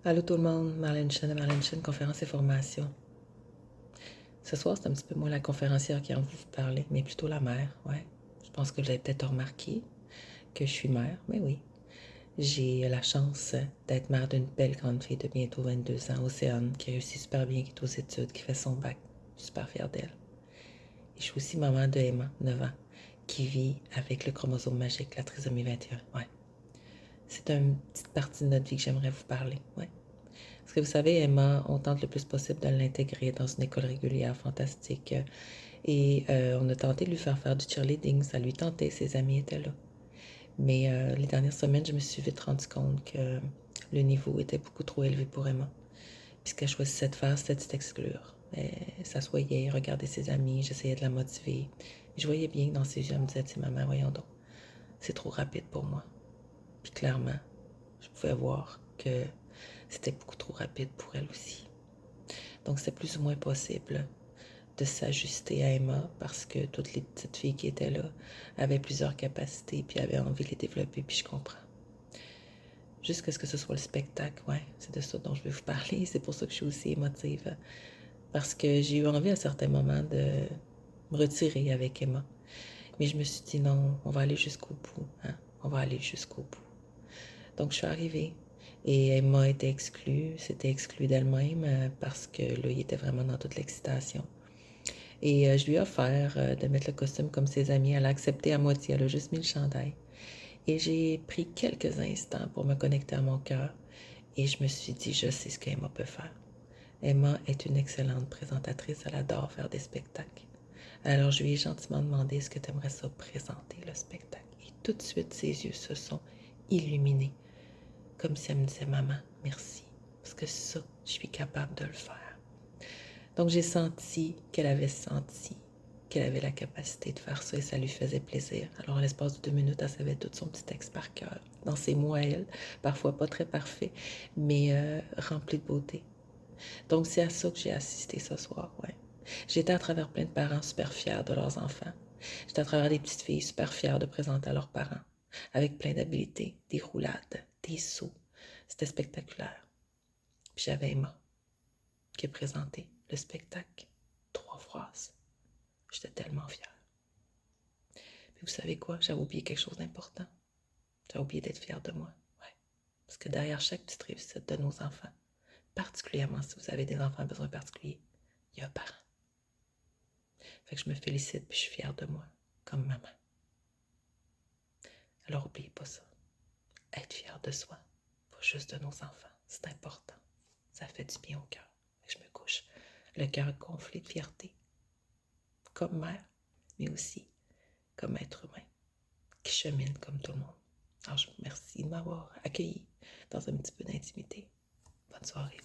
Allô tout le monde, Marlène Chen de Marlène Chen, conférence et formation. Ce soir, c'est un petit peu moins la conférencière qui a envie de vous parler, mais plutôt la mère, ouais. Je pense que vous avez peut-être remarqué que je suis mère, mais oui. J'ai la chance d'être mère d'une belle grande fille de bientôt 22 ans, Océane, qui réussit super bien, qui est aux études, qui fait son bac. Je suis super fière d'elle. Et je suis aussi maman de Emma, 9 ans, qui vit avec le chromosome magique, la trisomie 21, ouais. C'est une petite partie de notre vie que j'aimerais vous parler, ouais. Parce que vous savez, Emma, on tente le plus possible de l'intégrer dans une école régulière fantastique. Et on a tenté de lui faire du cheerleading. Ça lui tentait, ses amis étaient là. Mais les dernières semaines, je me suis vite rendu compte que le niveau était beaucoup trop élevé pour Emma. Puis ce qu'elle choisissait de faire, c'était de s'exclure. Elle s'assoyait, regardait ses amis, j'essayais de la motiver. Et je voyais bien que dans ses yeux, elle me disait, « Maman, voyons donc, c'est trop rapide pour moi. » Puis clairement, je pouvais voir que c'était beaucoup trop rapide pour elle aussi. Donc, c'est plus ou moins possible de s'ajuster à Emma parce que toutes les petites filles qui étaient là avaient plusieurs capacités puis avaient envie de les développer, puis je comprends. Jusqu'à ce que ce soit le spectacle, ouais, c'est de ça dont je vais vous parler. C'est pour ça que je suis aussi émotive. Parce que j'ai eu envie à certains moments de me retirer avec Emma. Mais je me suis dit non, on va aller jusqu'au bout. Hein? On va aller jusqu'au bout. Donc, je suis arrivée et Emma était exclue. C'était exclu d'elle-même parce que là, il était vraiment dans toute l'excitation. Et je lui ai offert de mettre le costume comme ses amis. Elle a accepté à moitié. Elle a juste mis le chandail. Et j'ai pris quelques instants pour me connecter à mon cœur. Et je me suis dit, je sais ce qu'Emma peut faire. Emma est une excellente présentatrice. Elle adore faire des spectacles. Alors, je lui ai gentiment demandé, est-ce que tu aimerais ça présenter le spectacle? Et tout de suite, ses yeux se sont illuminés. Comme si elle me disait, maman, merci. Parce que ça, je suis capable de le faire. Donc, j'ai senti qu'elle avait la capacité de faire ça et ça lui faisait plaisir. Alors, à l'espace de 2 minutes, elle savait tout son petit texte par cœur. Dans ses mots à elle, parfois pas très parfait, mais rempli de beauté. Donc, c'est à ça que j'ai assisté ce soir, ouais. J'étais à travers plein de parents super fiers de leurs enfants. J'étais à travers des petites filles super fières de présenter à leurs parents, avec plein d'habiletés, des roulades, des sauts. C'était spectaculaire. Puis j'avais Emma qui a présenté le spectacle 3 phrases. J'étais tellement fière. Puis vous savez quoi? J'avais oublié quelque chose d'important. J'avais oublié d'être fière de moi. Ouais. Parce que derrière chaque petite réussite de nos enfants, particulièrement si vous avez des enfants à besoin particuliers, il y a un parent. Fait que je me félicite puis je suis fière de moi, comme maman. Alors n'oubliez pas ça. Être fière de soi, pas juste de nos enfants. C'est important. Ça fait du bien au cœur. Je me couche, le cœur gonflé de fierté. Comme mère, mais aussi comme être humain, qui chemine comme tout le monde. Alors je vous remercie de m'avoir accueilli dans un petit peu d'intimité. Bonne soirée.